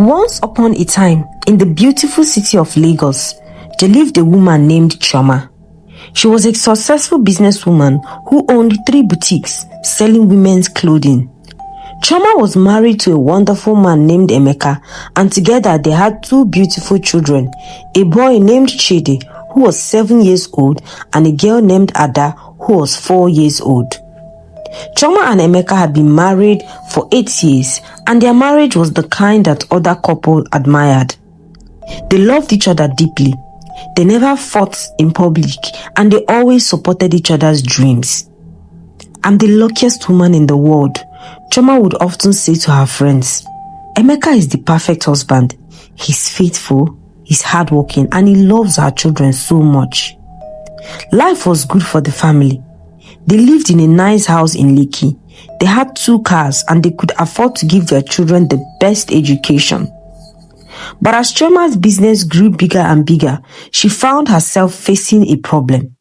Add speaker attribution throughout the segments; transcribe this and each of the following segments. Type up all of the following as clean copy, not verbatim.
Speaker 1: Once upon a time, in the beautiful city of Lagos, there lived a woman named Chioma. She was a successful businesswoman who owned 3 boutiques selling women's clothing. Chioma was married to a wonderful man named Emeka, and together they had 2 beautiful children, a boy named Chidi, who was 7 years old, and a girl named Ada, who was 4 years old. Chioma and Emeka had been married for 8 years, and their marriage was the kind that other couples admired. They loved each other deeply. They never fought in public, and they always supported each other's dreams. "I'm the luckiest woman in the world," Chioma would often say to her friends. "Emeka is the perfect husband. He's faithful, he's hardworking, and he loves our children so much." Life was good for the family. They lived in a nice house in Lekki. They had 2 cars, and they could afford to give their children the best education. But as Chioma's business grew bigger and bigger, she found herself facing a problem.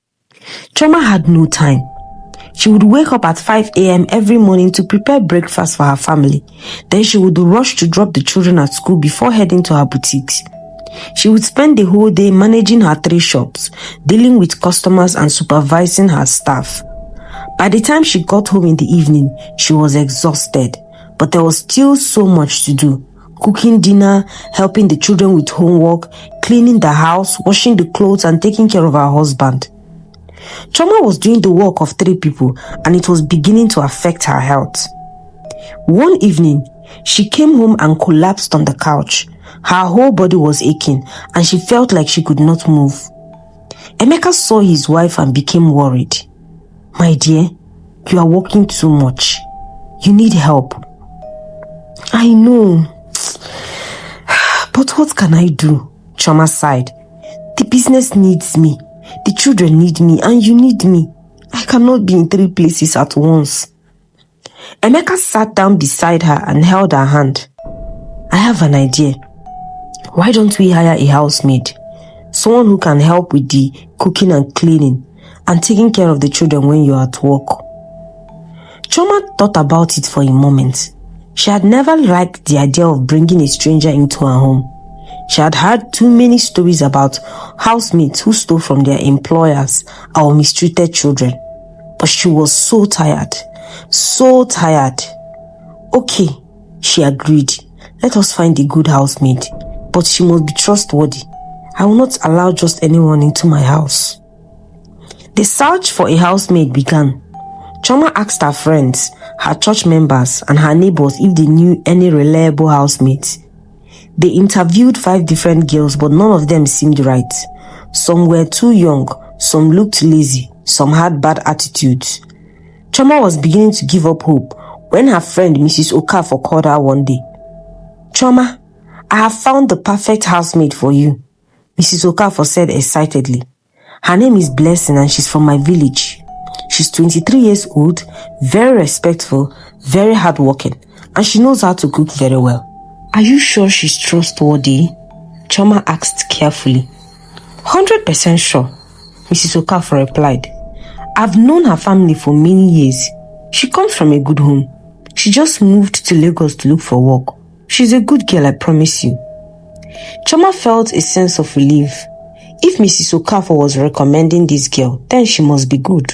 Speaker 1: Chioma had no time. She would wake up at 5 a.m. every morning to prepare breakfast for her family. Then she would rush to drop the children at school before heading to her boutiques. She would spend the whole day managing her 3 shops, dealing with customers and supervising her staff. By the time she got home in the evening, she was exhausted, but there was still so much to do. Cooking dinner, helping the children with homework, cleaning the house, washing the clothes, and taking care of her husband. Chioma was doing the work of 3 people, and it was beginning to affect her health. One evening, she came home and collapsed on the couch. Her whole body was aching, and she felt like she could not move. Emeka saw his wife and became worried. "My dear, you are working too much. You need help." "I know. But what can I do?" Chioma sighed. "The business needs me. The children need me, and you need me. I cannot be in 3 places at once." Emeka sat down beside her and held her hand. "I have an idea. Why don't we hire a housemaid? Someone who can help with the cooking and cleaning and taking care of the children when you are at work." Chioma thought about it for a moment. She had never liked the idea of bringing a stranger into her home. She had heard too many stories about housemates who stole from their employers or mistreated children. But she was so tired. So tired. "Okay," she agreed. "Let us find a good housemaid. But she must be trustworthy. I will not allow just anyone into my house." The search for a housemaid began. Chioma asked her friends, her church members, and her neighbors if they knew any reliable housemates. They interviewed 5 different girls, but none of them seemed right. Some were too young, some looked lazy, some had bad attitudes. Chioma was beginning to give up hope when her friend Mrs. Okafor called her one day. "Chioma, I have found the perfect housemaid for you," Mrs. Okafor said excitedly. "Her name is Blessing, and she's from my village. She's 23 years old, very respectful, very hardworking, and she knows how to cook very well." "Are you sure she's trustworthy?" Chioma asked carefully. 100% sure, Mrs. Okafor replied. "I've known her family for many years. She comes from a good home. She just moved to Lagos to look for work. She's a good girl, I promise you." Chioma felt a sense of relief. If Mrs. Okafor was recommending this girl, then she must be good.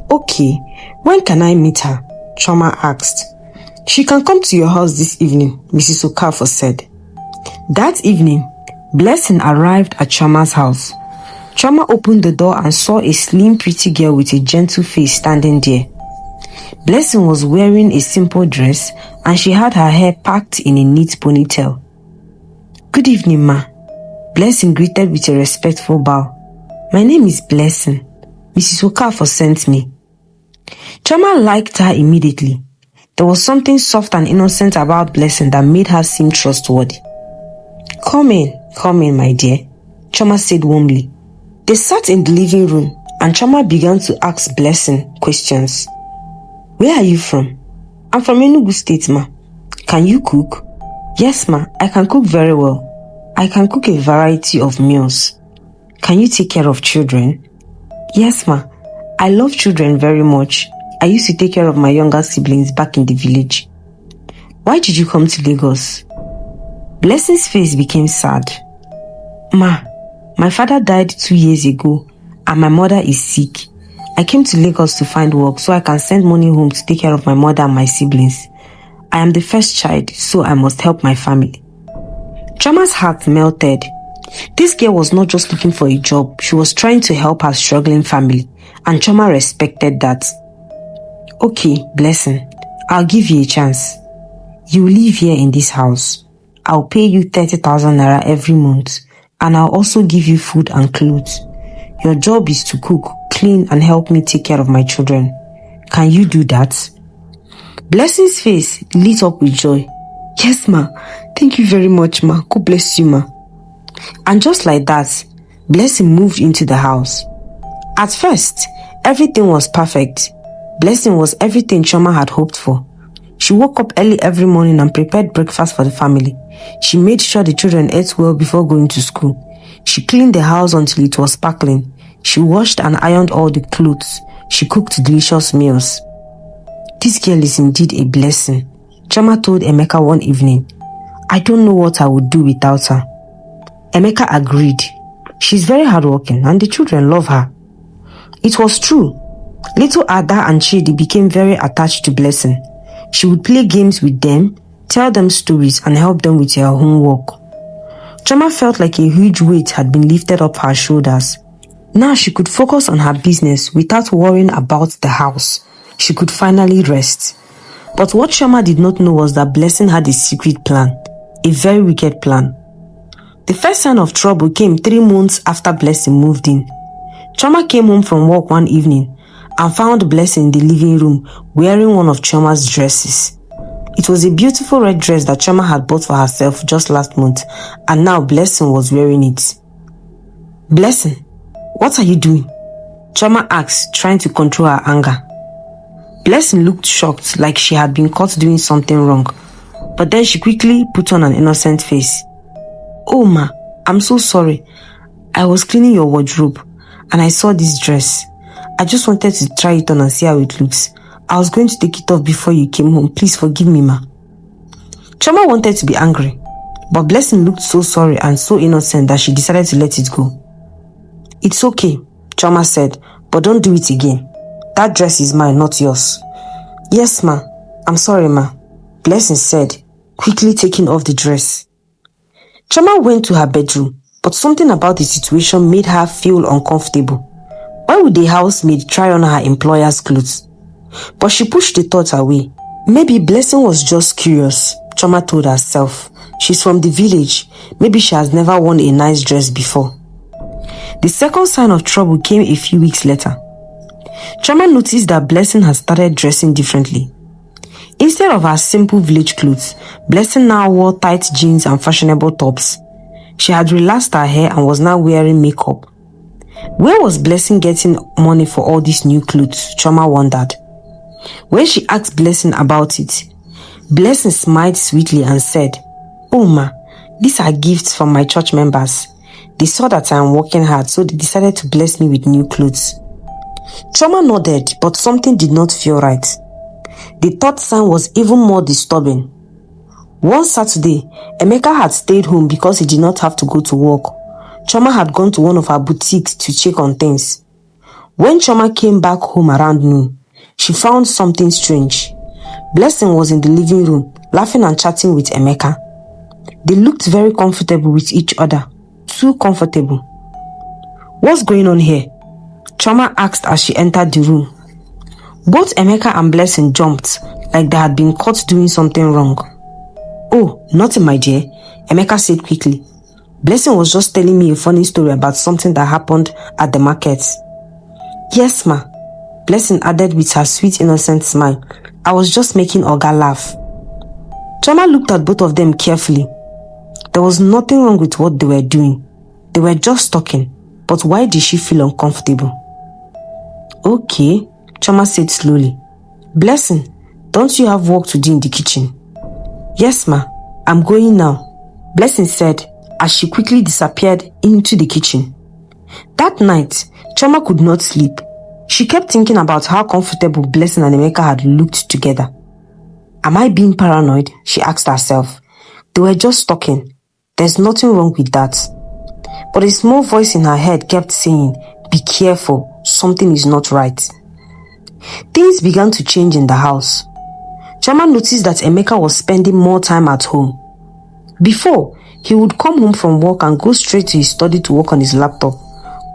Speaker 1: "Okay, when can I meet her?" Chioma asked. "She can come to your house this evening," Mrs. Okafor said. That evening, Blessing arrived at Chioma's house. Chioma opened the door and saw a slim, pretty girl with a gentle face standing there. Blessing was wearing a simple dress, and she had her hair packed in a neat ponytail. "Good evening, ma," Blessing greeted with a respectful bow. "My name is Blessing. Mrs. Okafor sent me." Chioma liked her immediately. There was something soft and innocent about Blessing that made her seem trustworthy. Come in, my dear," Chioma said warmly. They sat in the living room, and Chioma began to ask Blessing questions. "Where are you from?" "I'm from Enugu State, ma." "Can you cook?" "Yes, ma, I can cook very well. I can cook a variety of meals." "Can you take care of children?" "Yes, ma. I love children very much. I used to take care of my younger siblings back in the village." "Why did you come to Lagos?" Blessing's face became sad. Ma, my father died 2 years ago and my mother is sick. I came to Lagos to find work so I can send money home to take care of my mother and my siblings. I am the first child, so I must help my family. Chioma's heart melted. This girl was not just looking for a job, she was trying to help her struggling family, and Chioma respected that. Okay, Blessing, I'll give you a chance. You live here in this house. I'll pay you 30,000 naira every month, and I'll also give you food and clothes. Your job is to cook, clean, and help me take care of my children. Can you do that? Blessing's face lit up with joy. Yes, ma. Thank you very much, ma. God bless you, ma. And just like that, Blessing moved into the house. At first, everything was perfect. Blessing was everything Chioma had hoped for. She woke up early every morning and prepared breakfast for the family. She made sure the children ate well before going to school. She cleaned the house until it was sparkling. She washed and ironed all the clothes. She cooked delicious meals. This girl is indeed a blessing, Chioma told Emeka one evening. I don't know what I would do without her. Emeka agreed. She's very hardworking and the children love her. It was true. Little Ada and Chidi became very attached to Blessing. She would play games with them, tell them stories, and help them with their homework. Chioma felt like a huge weight had been lifted up her shoulders. Now she could focus on her business without worrying about the house. She could finally rest. But what Chioma did not know was that Blessing had a secret plan, a very wicked plan. The first sign of trouble came 3 months after Blessing moved in. Chioma came home from work one evening and found Blessing in the living room wearing one of Chioma's dresses. It was a beautiful red dress that Chioma had bought for herself just last month, and now Blessing was wearing it. Blessing, what are you doing? Chioma asked, trying to control her anger. Blessing looked shocked, like she had been caught doing something wrong, but then she quickly put on an innocent face. Oh ma, I'm so sorry. I was cleaning your wardrobe and I saw this dress. I just wanted to try it on and see how it looks. I was going to take it off before you came home. Please forgive me, ma. Chioma wanted to be angry, but Blessing looked so sorry and so innocent that she decided to let it go. It's okay, Chioma said, but don't do it again. That dress is mine, not yours. Yes, ma. I'm sorry, ma. Blessing said, quickly taking off the dress. Chioma went to her bedroom, but something about the situation made her feel uncomfortable. Why would a housemaid try on her employer's clothes? But she pushed the thought away. Maybe Blessing was just curious, Chioma told herself. She's from the village. Maybe she has never worn a nice dress before. The second sign of trouble came a few weeks later. Chioma noticed that Blessing had started dressing differently. Instead of her simple village clothes, Blessing now wore tight jeans and fashionable tops. She had relaxed her hair and was now wearing makeup. Where was Blessing getting money for all these new clothes? Chioma wondered. When she asked Blessing about it, Blessing smiled sweetly and said, Oh ma, these are gifts from my church members. They saw that I am working hard, so they decided to bless me with new clothes. Chioma nodded, but something did not feel right. The third sign was even more disturbing. One Saturday, Emeka had stayed home because he did not have to go to work. Chioma had gone to one of her boutiques to check on things. When Chioma came back home around noon, she found something strange. Blessing was in the living room, laughing and chatting with Emeka. They looked very comfortable with each other. Too comfortable. What's going on here? Chioma asked as she entered the room. Both Emeka and Blessing jumped, like they had been caught doing something wrong. Oh, nothing, my dear, Emeka said quickly. Blessing was just telling me a funny story about something that happened at the market. Yes, ma, Blessing added with her sweet innocent smile. I was just making Oga laugh. Chioma looked at both of them carefully. There was nothing wrong with what they were doing. They were just talking, but why did she feel uncomfortable? Okay, Chioma said slowly. Blessing, don't you have work to do in the kitchen? Yes, ma, I'm going now, Blessing said as she quickly disappeared into the kitchen. That night, Chioma could not sleep. She kept thinking about how comfortable Blessing and Emeka had looked together. Am I being paranoid? She asked herself. They were just talking. There's nothing wrong with that. But a small voice in her head kept saying, be careful, something is not right. Things began to change in the house. Chioma noticed that Emeka was spending more time at home. Before, he would come home from work and go straight to his study to work on his laptop.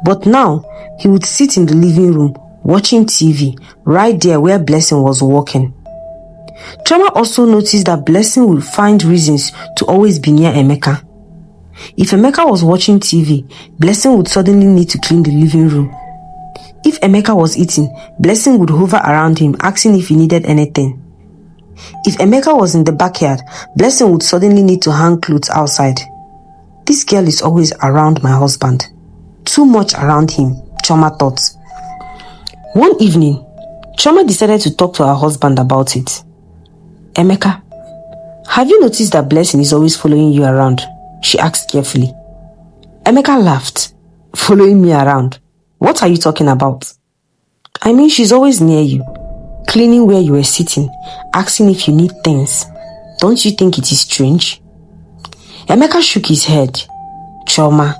Speaker 1: But now, he would sit in the living room, watching TV, right there where Blessing was working. Chioma also noticed that Blessing would find reasons to always be near Emeka. If Emeka was watching TV, Blessing would suddenly need to clean the living room. If Emeka was eating, Blessing would hover around him, asking if he needed anything. If Emeka was in the backyard, Blessing would suddenly need to hang clothes outside. This girl is always around my husband. Too much around him, Chioma thought. One evening, Chioma decided to talk to her husband about it. Emeka, have you noticed that Blessing is always following you around? She asked carefully. Emeka laughed. Following me around? What are you talking about? I mean, she's always near you, cleaning where you were sitting, asking if you need things. Don't you think it is strange? Emeka shook his head. Chioma,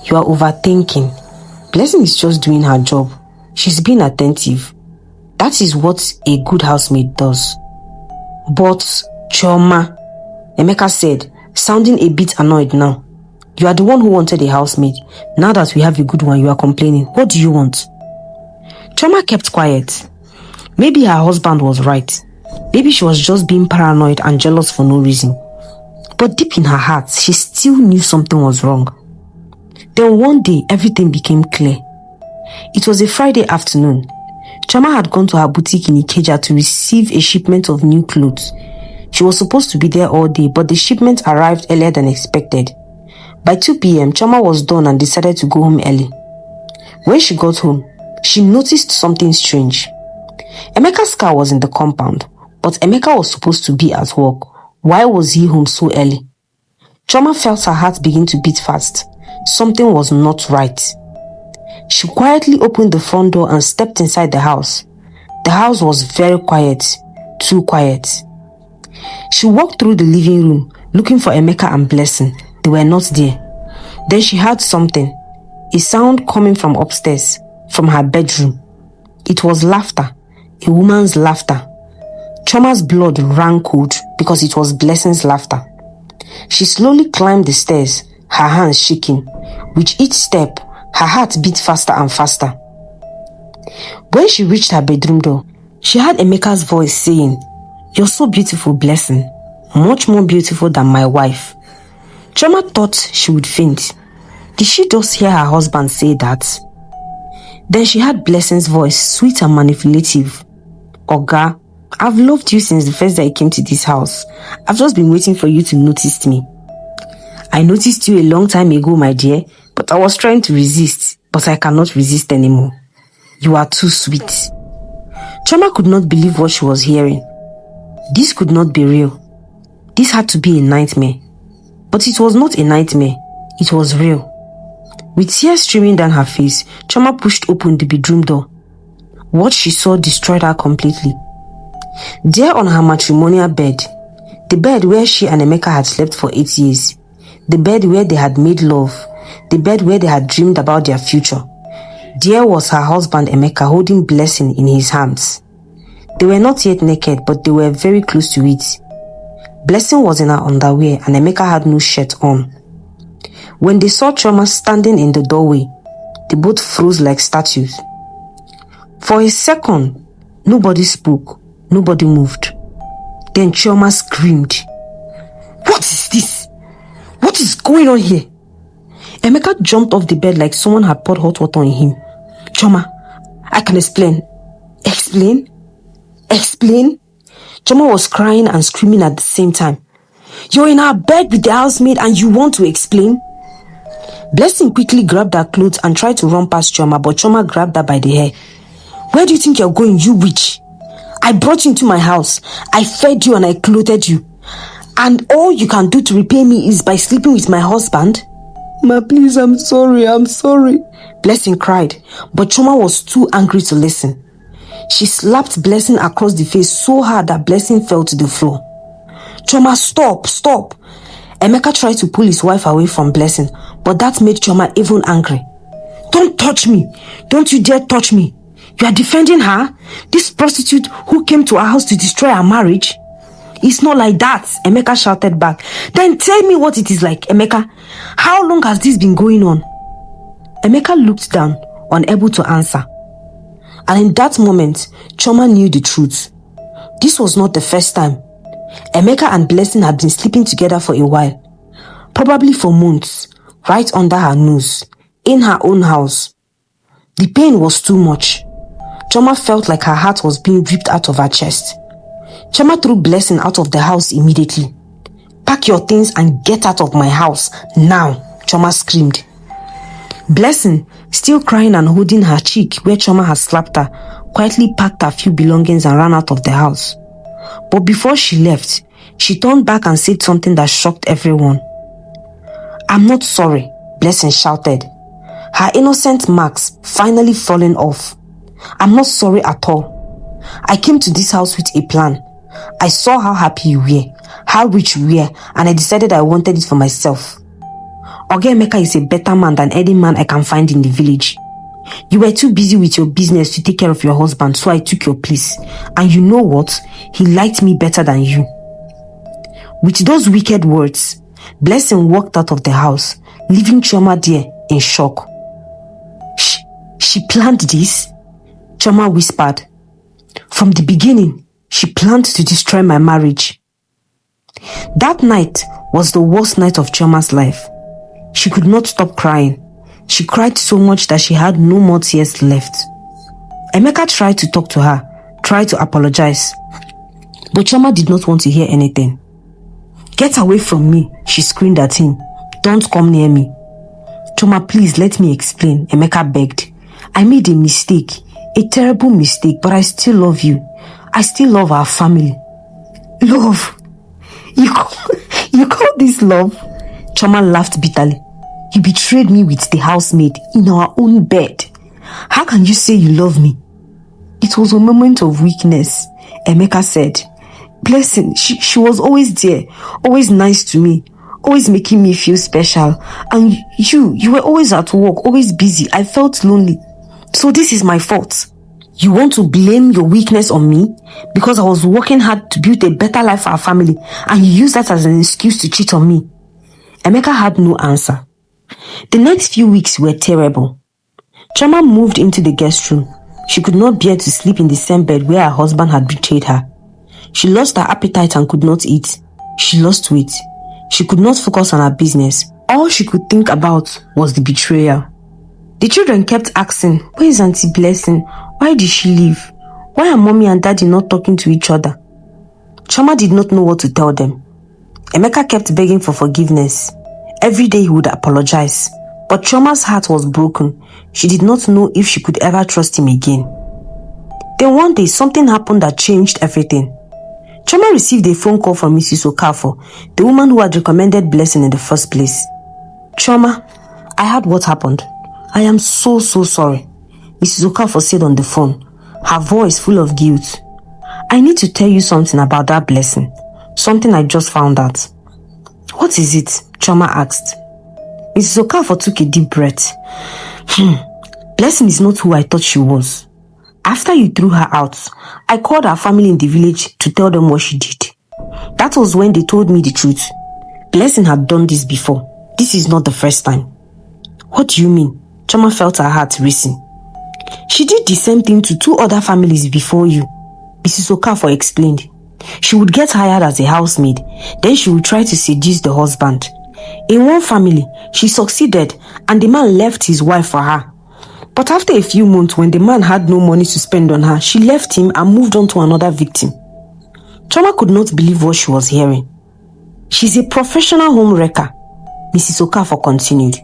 Speaker 1: you are overthinking. Blessing is just doing her job. She's being attentive. That is what a good housemaid does. But, Chioma, Emeka said, sounding a bit annoyed now. You are the one who wanted a housemaid. Now that we have a good one, you are complaining. What do you want? Chioma kept quiet. Maybe her husband was right. Maybe she was just being paranoid and jealous for no reason. But deep in her heart, she still knew something was wrong. Then one day, everything became clear. It was a Friday afternoon. Chioma had gone to her boutique in Ikeja to receive a shipment of new clothes. She was supposed to be there all day, but the shipment arrived earlier than expected. By 2 p.m., Chioma was done and decided to go home early. When she got home, she noticed something strange. Emeka's car was in the compound, but Emeka was supposed to be at work. Why was he home so early? Chioma felt her heart begin to beat fast. Something was not right. She quietly opened the front door and stepped inside the house. The house was very quiet, too quiet. She walked through the living room, looking for Emeka and Blessing. They were not there. Then she heard something, a sound coming from upstairs, from her bedroom. It was laughter, a woman's laughter. Chioma's blood ran cold because it was Blessing's laughter. She slowly climbed the stairs, her hands shaking. With each step, her heart beat faster and faster. When she reached her bedroom door, she heard Emeka's voice saying, "You're so beautiful, Blessing. Much more beautiful than my wife." Chioma thought she would faint. Did she just hear her husband say that? Then she heard Blessing's voice, sweet and manipulative. "Oga, I've loved you since the first day I came to this house. I've just been waiting for you to notice me. I noticed you a long time ago, my dear, but I was trying to resist, but I cannot resist anymore. You are too sweet." Chioma could not believe what she was hearing. This could not be real. This had to be a nightmare. But it was not a nightmare. It was real. With tears streaming down her face, Chioma pushed open the bedroom door. What she saw destroyed her completely. There on her matrimonial bed, the bed where she and Emeka had slept for 8 years, the bed where they had made love, the bed where they had dreamed about their future, there was her husband Emeka holding Blessing in his hands. They were not yet naked, but they were very close to it. Blessing was in her underwear and Emeka had no shirt on. When they saw Chioma standing in the doorway, they both froze like statues. For a second, nobody spoke, nobody moved. Then Chioma screamed, "What is this? What is going on here?" Emeka jumped off the bed like someone had poured hot water on him. "Chioma, I can explain." "Explain? Explain?" Chioma was crying and screaming at the same time. "You're in our bed with the housemaid and you want to explain?" Blessing quickly grabbed her clothes and tried to run past Chioma, but Chioma grabbed her by the hair. "Where do you think you're going, you witch? I brought you into my house. I fed you and I clothed you. And all you can do to repay me is by sleeping with my husband?" "Ma, please, I'm sorry. Blessing cried, but Chioma was too angry to listen. She slapped Blessing across the face so hard that Blessing fell to the floor. "Chioma, stop. Emeka tried to pull his wife away from Blessing, but that made Chioma even angry. Don't touch me! Don't you dare touch me! You are defending her? This prostitute who came to our house to destroy our marriage? It's not like that, Emeka shouted back. Then tell me what it is like, Emeka. How long has this been going on? Emeka looked down, unable to answer. And in that moment, Chioma knew the truth. This was not the first time. Emeka and Blessing had been sleeping together for a while. Probably for months, right under her nose, in her own house. The pain was too much. Chioma felt like her heart was being ripped out of her chest. Chioma threw Blessing out of the house immediately. Pack your things and get out of my house, now, Chioma screamed. Blessing, still crying and holding her cheek where Chioma had slapped her, quietly packed her few belongings and ran out of the house. But before she left, she turned back and said something that shocked everyone. I'm not sorry, Blessing shouted, her innocent masks finally falling off. I'm not sorry at all. I came to this house with a plan. I saw how happy you were, how rich you were, and I decided I wanted it for myself. Oga Emeka is a better man than any man I can find in the village. You were too busy with your business to take care of your husband, so I took your place. And you know what? He liked me better than you. With those wicked words, Blessing walked out of the house, leaving Chioma there in shock. She planned this? Chioma whispered. From the beginning, she planned to destroy my marriage. That night was the worst night of Chioma's life. She could not stop crying. She cried so much that she had no more tears left. Emeka tried to talk to her, tried to apologize. But Chioma did not want to hear anything. Get away from me, she screamed at him. Don't come near me. Chioma, please let me explain, Emeka begged. I made a mistake, a terrible mistake, but I still love you. I still love our family. Love? You call this love? Chioma laughed bitterly. You betrayed me with the housemaid in our own bed. How can you say you love me? It was a moment of weakness, Emeka said. Blessing, she was always there, always nice to me, always making me feel special. And you were always at work, always busy. I felt lonely. So this is my fault. You want to blame your weakness on me? Because I was working hard to build a better life for our family, and you use that as an excuse to cheat on me. Emeka had no answer. The next few weeks were terrible. Chioma moved into the guest room. She could not bear to sleep in the same bed where her husband had betrayed her. She lost her appetite and could not eat. She lost weight. She could not focus on her business. All she could think about was the betrayal. The children kept asking, where is Auntie Blessing? Why did she leave? Why are mommy and daddy not talking to each other? Chioma did not know what to tell them. Emeka kept begging for forgiveness. Every day he would apologize. But Chioma's heart was broken. She did not know if she could ever trust him again. Then one day something happened that changed everything. Chioma received a phone call from Mrs. Okafor, the woman who had recommended Blessing in the first place. Chioma, I heard what happened. I am so sorry, Mrs. Okafor said on the phone, her voice full of guilt. I need to tell you something about that Blessing. Something I just found out. What is it? Chioma asked. Mrs. Okafor took a deep breath. Blessing is not who I thought she was. After you threw her out, I called her family in the village to tell them what she did. That was when they told me the truth. Blessing had done this before. This is not the first time. What do you mean? Chioma felt her heart racing. She did the same thing to 2 other families before you, Mrs. Okafor explained. She would get hired as a housemaid, then she would try to seduce the husband. In one family, she succeeded and the man left his wife for her. But after a few months, when the man had no money to spend on her, she left him and moved on to another victim. Chioma could not believe what she was hearing. She's a professional home wrecker, Mrs. Okafor continued.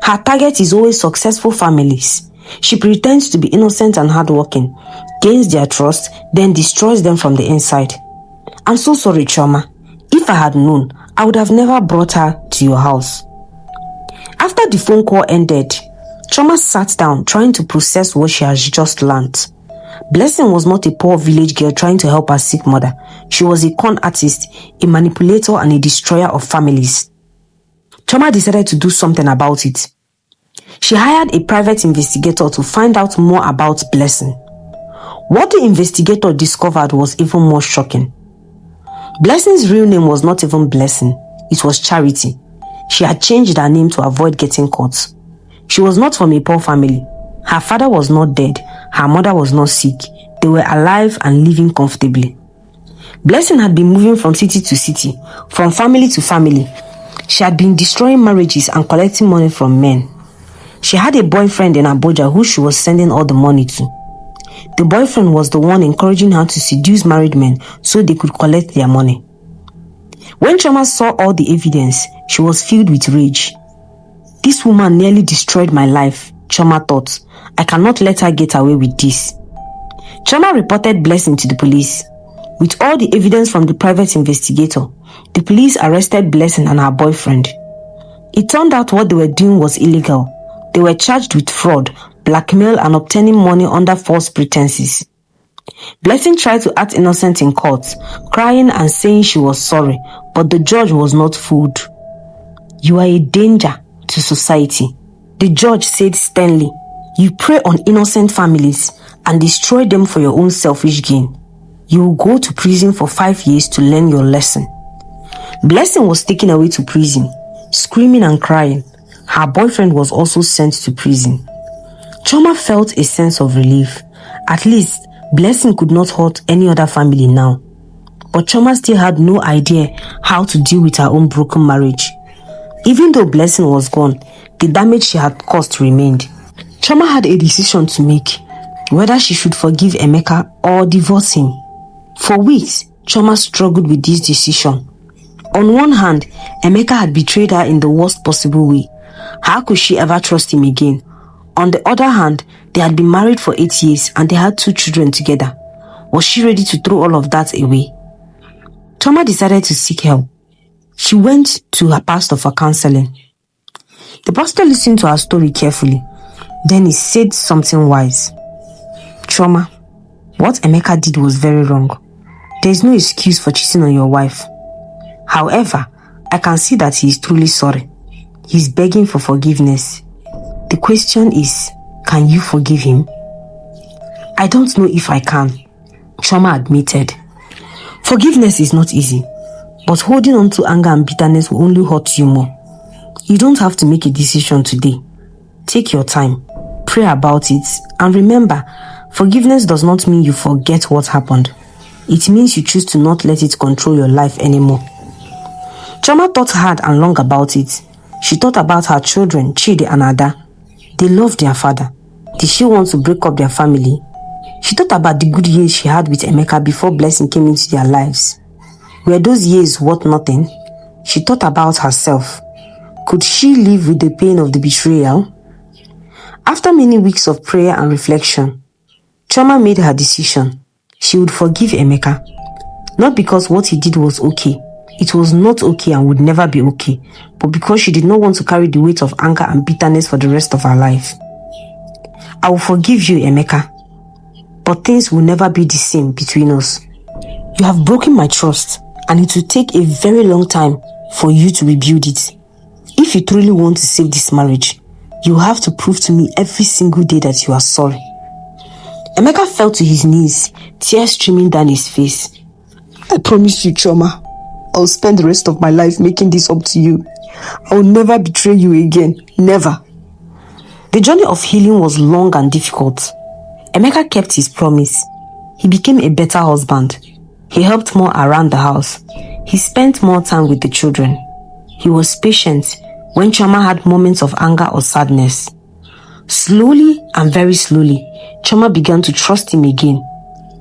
Speaker 1: Her target is always successful families. She pretends to be innocent and hardworking, gains their trust, then destroys them from the inside. I'm so sorry, Chioma. If I had known, I would have never brought her to your house. After the phone call ended, Chioma sat down trying to process what she has just learnt. Blessing was not a poor village girl trying to help her sick mother. She was a con artist, a manipulator and a destroyer of families. Choma decided to do something about it. She hired a private investigator to find out more about Blessing. What the investigator discovered was even more shocking. Blessing's real name was not even Blessing, it was Charity. She had changed her name to avoid getting caught. She was not from a poor family. Her father was not dead, her mother was not sick. They were alive and living comfortably. Blessing had been moving from city to city, from family to family. She had been destroying marriages and collecting money from men. She had a boyfriend in Abuja who she was sending all the money to. The boyfriend was the one encouraging her to seduce married men so they could collect their money. When Choma saw all the evidence, she was filled with rage. This woman nearly destroyed my life, Choma thought. I cannot let her get away with this. Choma reported Blessing to the police. With all the evidence from the private investigator, the police arrested Blessing and her boyfriend. It turned out what they were doing was illegal. They were charged with fraud, blackmail, and obtaining money under false pretenses. Blessing tried to act innocent in court, crying and saying she was sorry, but the judge was not fooled. You are a danger to society, the judge said sternly. You prey on innocent families and destroy them for your own selfish gain. You will go to prison for 5 years to learn your lesson. Blessing was taken away to prison, screaming and crying. Her boyfriend was also sent to prison. Choma felt a sense of relief. At least, Blessing could not hurt any other family now. But Choma still had no idea how to deal with her own broken marriage. Even though Blessing was gone, the damage she had caused remained. Choma had a decision to make, whether she should forgive Emeka or divorce him. For weeks, Choma struggled with this decision. On one hand, Emeka had betrayed her in the worst possible way. How could she ever trust him again? On the other hand, they had been married for 8 years and they had 2 children together. Was she ready to throw all of that away? Choma decided to seek help. She went to her pastor for counseling. The pastor listened to her story carefully. Then he said something wise. Choma, what Emeka did was very wrong. There is no excuse for cheating on your wife. However, I can see that he is truly sorry. He is begging for forgiveness. The question is, can you forgive him? I don't know if I can, Choma admitted. Forgiveness is not easy, but holding on to anger and bitterness will only hurt you more. You don't have to make a decision today. Take your time, pray about it, and remember, forgiveness does not mean you forget what happened. It means you choose to not let it control your life anymore. Choma thought hard and long about it. She thought about her children, Chidi and Ada. They loved their father. Did she want to break up their family? She thought about the good years she had with Emeka before Blessing came into their lives. Were those years worth nothing? She thought about herself. Could she live with the pain of the betrayal? After many weeks of prayer and reflection, Choma made her decision. She would forgive Emeka. Not because what he did was okay. It was not okay and would never be okay, but because she did not want to carry the weight of anger and bitterness for the rest of her life. I will forgive you, Emeka, but things will never be the same between us. You have broken my trust, and it will take a very long time for you to rebuild it. If you truly want to save this marriage, you have to prove to me every single day that you are sorry. Emeka fell to his knees, tears streaming down his face. I promise you, Choma, I'll spend the rest of my life making this up to you. I will never betray you again. Never. The journey of healing was long and difficult. Emeka kept his promise. He became a better husband. He helped more around the house. He spent more time with the children. He was patient when Choma had moments of anger or sadness. Slowly and very slowly, Choma began to trust him again.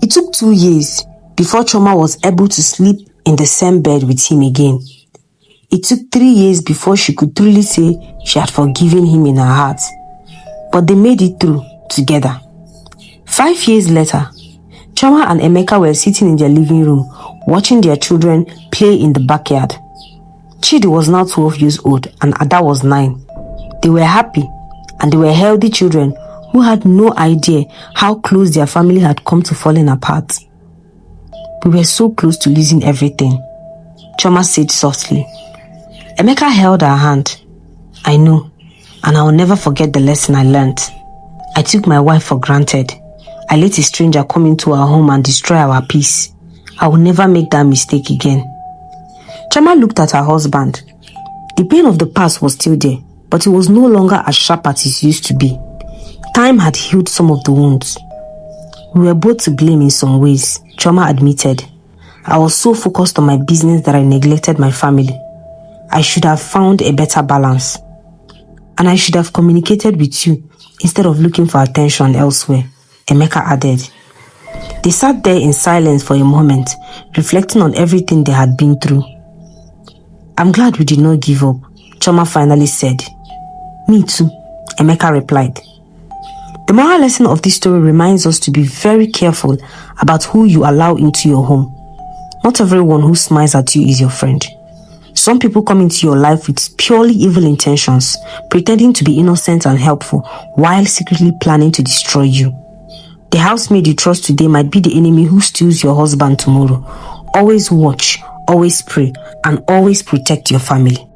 Speaker 1: It took 2 years before Choma was able to sleep in the same bed with him again. It took 3 years before she could truly say she had forgiven him in her heart. But they made it through together. 5 years later, Choma and Emeka were sitting in their living room, watching their children play in the backyard. Chidi was now 12 years old and Ada was 9. They were happy and they were healthy children who had no idea how close their family had come to falling apart. We were so close to losing everything, Choma said softly. Emeka held her hand. I know, and I will never forget the lesson I learned. I took my wife for granted. I let a stranger come into our home and destroy our peace. I will never make that mistake again. Chioma looked at her husband. The pain of the past was still there, but it was no longer as sharp as it used to be. Time had healed some of the wounds. We were both to blame in some ways, Chioma admitted. I was so focused on my business that I neglected my family. I should have found a better balance. And I should have communicated with you instead of looking for attention elsewhere, Emeka added. They sat there in silence for a moment, reflecting on everything they had been through. I'm glad we did not give up, Chioma finally said. Me too, Emeka replied. The moral lesson of this story reminds us to be very careful about who you allow into your home. Not everyone who smiles at you is your friend. Some people come into your life with purely evil intentions, pretending to be innocent and helpful, while secretly planning to destroy you. The housemaid you trust today might be the enemy who steals your husband tomorrow. Always watch, always pray, and always protect your family.